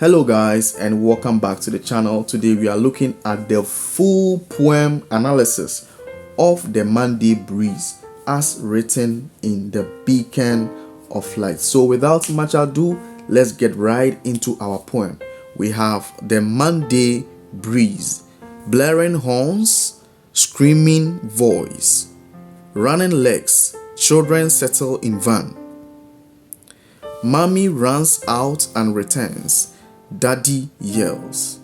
Hello guys, and welcome back to the channel. Today we are looking at the full poem analysis of the Monday Breeze as written in the Beacon of Light. So without much ado, let's get right into our poem. We have the Monday Breeze: blaring horns, screaming voice, running legs, children settle in van. Mommy runs out and returns. Daddy yells.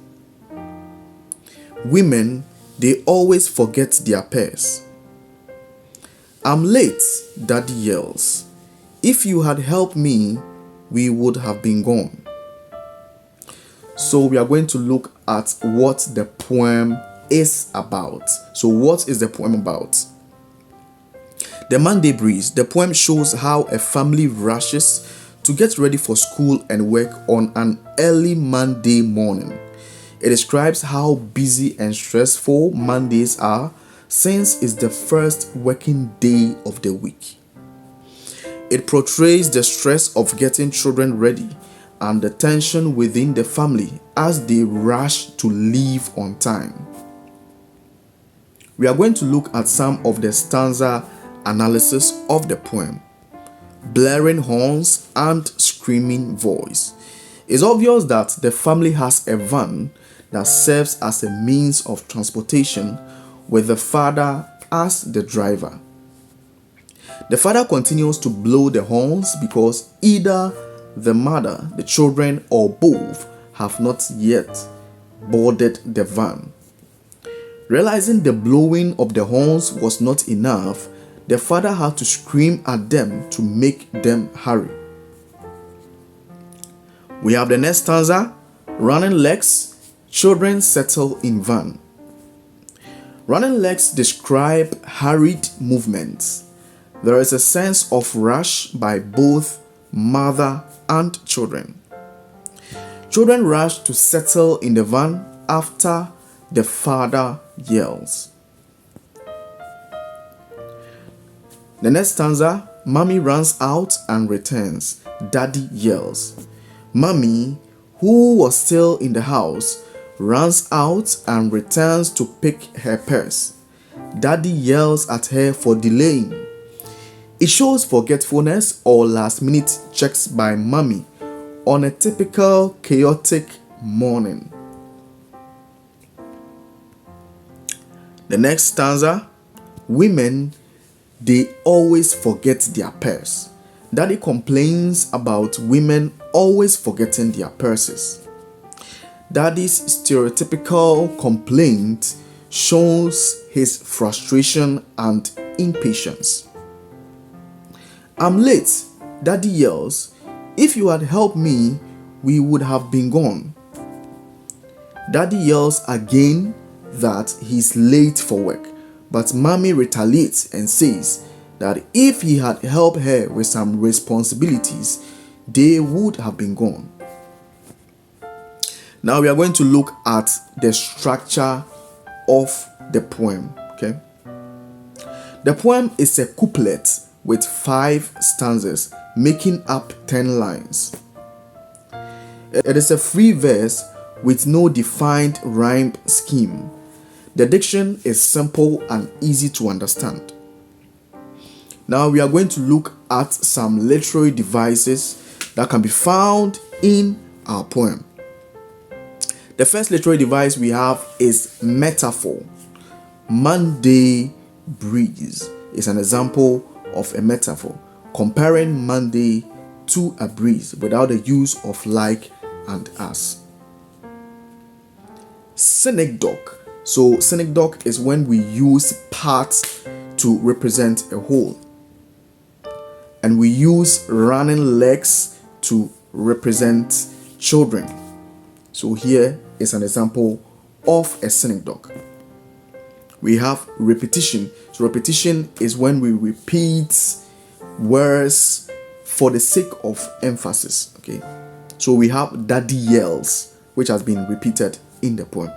Women, they always forget their purse. I'm late, Daddy yells. If you had helped me, we would have been gone. So we are going to look at what the poem is about. So what is the poem about? The Monday Breeze. The poem shows how a family rushes to get ready for school and work on an early Monday morning. It describes how busy and stressful Mondays are since it's the first working day of the week. It portrays the stress of getting children ready and the tension within the family as they rush to leave on time. We are going to look at some of the stanza analysis of the poem. Blaring horns and screaming voice. It's obvious that the family has a van that serves as a means of transportation with the father as the driver. The father continues to blow the horns because either the mother, the children, or both have not yet boarded the van. Realizing the blowing of the horns was not enough, the father had to scream at them to make them hurry. We have the next stanza: running legs, children settle in van. Running legs describe hurried movements. There is a sense of rush by both mother and children. Children rush to settle in the van after the father yells. The next stanza: mommy runs out and returns. Daddy yells. Mommy, who was still in the house, runs out and returns to pick her purse. Daddy yells at her for delaying. It shows forgetfulness or last-minute checks by mommy on a typical chaotic morning. The next stanza: women, they always forget their purse. Daddy complains about women always forgetting their purses. Daddy's stereotypical complaint shows his frustration and impatience. I'm late, Daddy yells. If you had helped me, we would have been gone. Daddy yells again that he's late for work, but mommy retaliates and says that if he had helped her with some responsibilities, they would have been gone. Now we are going to look at the structure of the poem. Okay. The poem is a couplet with 5 stanzas making up 10 lines. It is a free verse with no defined rhyme scheme. The diction is simple and easy to understand. Now we are going to look at some literary devices that can be found in our poem. The first literary device we have is metaphor. Monday breeze is an example of a metaphor, comparing Monday to a breeze without the use of like and as. Synecdoche. So synecdoche is when we use parts to represent a whole. And we use running legs to represent children. So here is an example of a synecdoche. We have repetition. So repetition is when we repeat words for the sake of emphasis. Okay. So we have daddy yells, which has been repeated in the poem.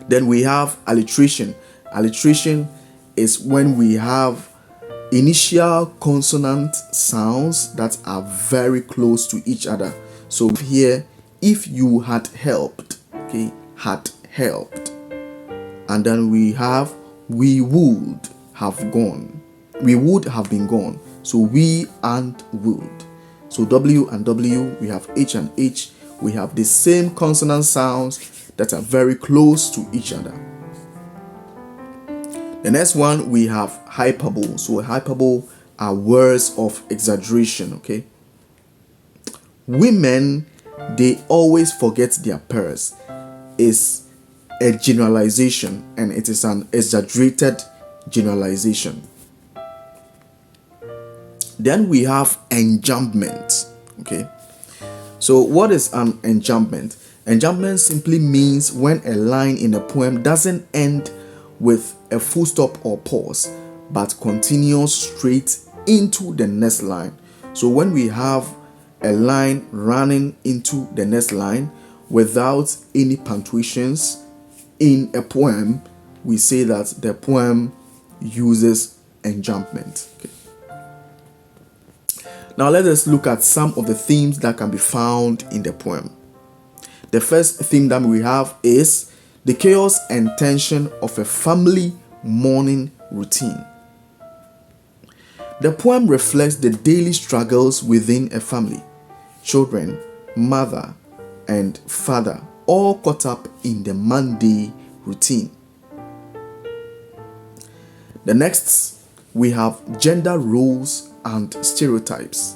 Then we have alliteration. Alliteration is when we have initial consonant sounds that are very close to each other. So here if you had helped. Okay, had helped. And then we have we would have gone. We would have been gone. So we and would. So W and W, we have H and H. We have the same consonant sounds that are very close to each other. The next one, we have hyperbole. So hyperbole are words of exaggeration, okay? Women, they always forget their purse is a generalization, and it is an exaggerated generalization. Then we have enjambment, okay? So what is an enjambment? Enjambment simply means when a line in a poem doesn't end with a full stop or pause, but continues straight into the next line. So when we have a line running into the next line without any punctuations in a poem, we say that the poem uses enjambment. Okay. Now let us look at some of the themes that can be found in the poem. The first theme that we have is the chaos and tension of a family morning routine. The poem reflects the daily struggles within a family. Children, mother, and father all caught up in the Monday routine. The next, we have gender roles and stereotypes.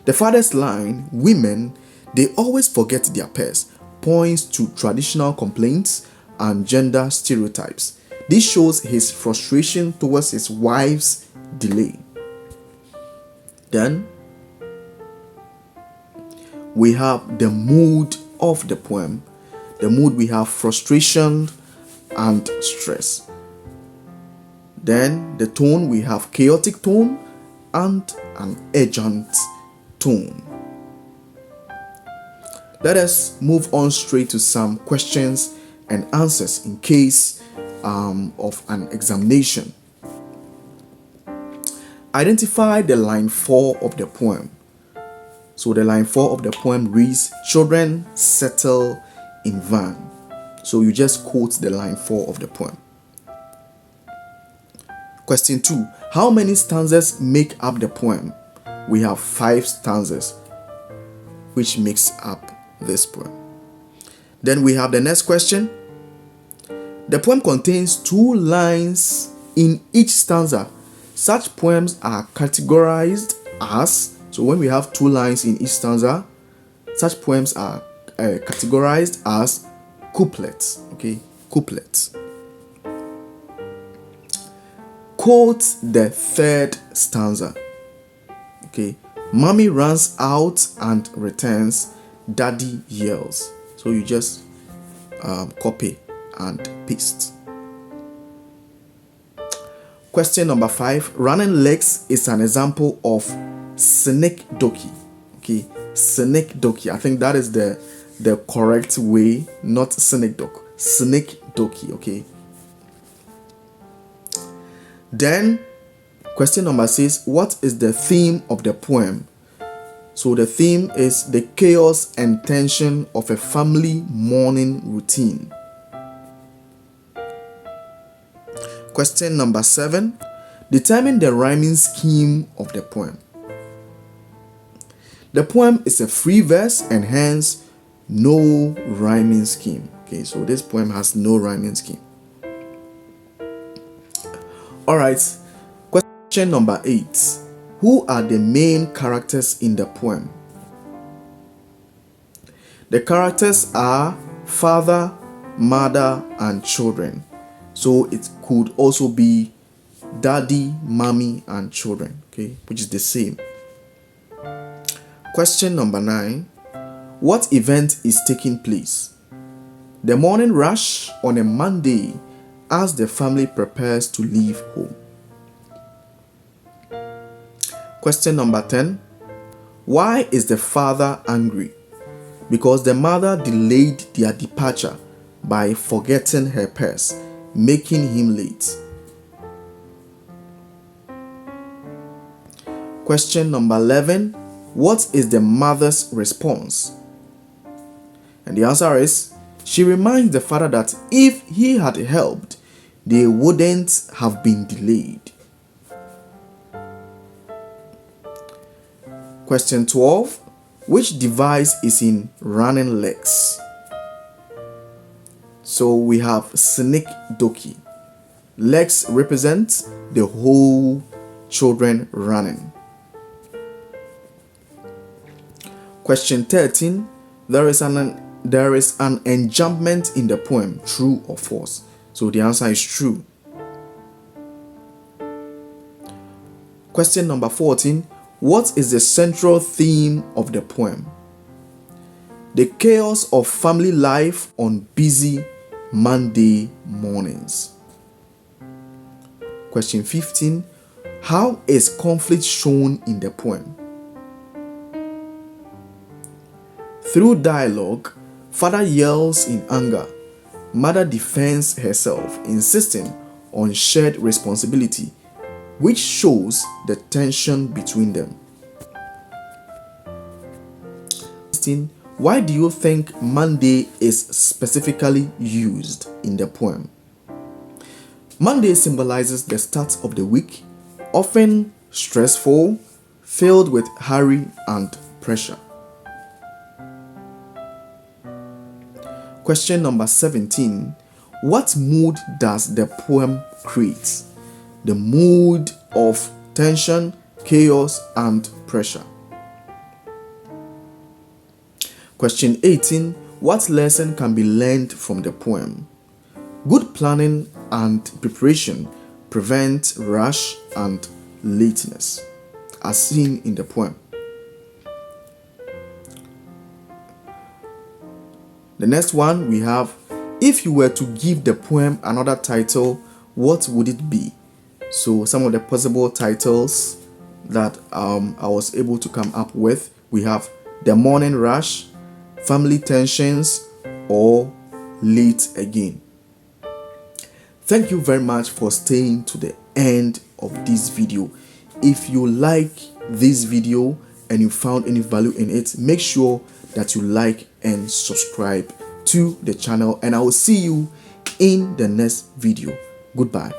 The father's line, women, they always forget their pairs, points to traditional complaints and gender stereotypes. This shows his frustration towards his wife's delay. Then we have the mood of the poem. The mood, we have frustration and stress. Then the tone, we have chaotic tone and an urgent tone. Let us move on straight to some questions and answers in case of an examination. Identify the line 4 of the poem. So the line 4 of the poem reads, children settle in van. So you just quote the line 4 of the poem. Question 2. How many stanzas make up the poem? We have 5 stanzas, which makes up this poem. Then we have the next question. The poem contains 2 lines in each stanza. Such poems are categorized as, so when we have 2 lines in each stanza, such poems are categorized as couplets. Okay, couplets. Quote the 3rd stanza. Okay, mommy runs out and returns, daddy yells. So you just copy and paste. Question number 5. Running legs is an example of synecdoche. Okay, synecdoche. I think that is the correct way, not synecdoche. Synecdoche. Okay. Then question number 6. What is the theme of the poem? So the theme is the chaos and tension of a family morning routine. Question number 7. Determine the rhyming scheme of the poem. The poem is a free verse and hence no rhyming scheme. Okay, so this poem has no rhyming scheme. Alright, question number 8. Who are the main characters in the poem? The characters are father, mother, and children. So it could also be daddy, mommy, and children, okay, which is the same. Question number 9. What event is taking place? The morning rush on a Monday as the family prepares to leave home. Question number 10. Why is the father angry? Because the mother delayed their departure by forgetting her purse, making him late. Question number 11. What is the mother's response? And the answer is, she reminds the father that if he had helped, they wouldn't have been delayed. Question 12. Which device is in running legs? So we have Snake Doki. Legs represent the whole children running. Question 13. There is an enjambment in the poem, true or false? So the answer is true. Question number 14. What is the central theme of the poem? The chaos of family life on busy Monday mornings. Question 15. How is conflict shown in the poem? Through dialogue, father yells in anger, mother defends herself, insisting on shared responsibility, which shows the tension between them. Why do you think Monday is specifically used in the poem? Monday symbolizes the start of the week, often stressful, filled with hurry and pressure. Question number 17. What mood does the poem create? The mood of tension, chaos, and pressure. Question 18. What lesson can be learned from the poem? Good planning and preparation prevent rush and lateness, as seen in the poem. The next one we have, if you were to give the poem another title, what would it be? So some of the possible titles that I was able to come up with, we have The Morning Rush, Family Tensions, or Late Again. Thank you very much for staying to the end of this video. If you like this video and you found any value in it, make sure that you like and subscribe to the channel, and I will see you in the next video. Goodbye.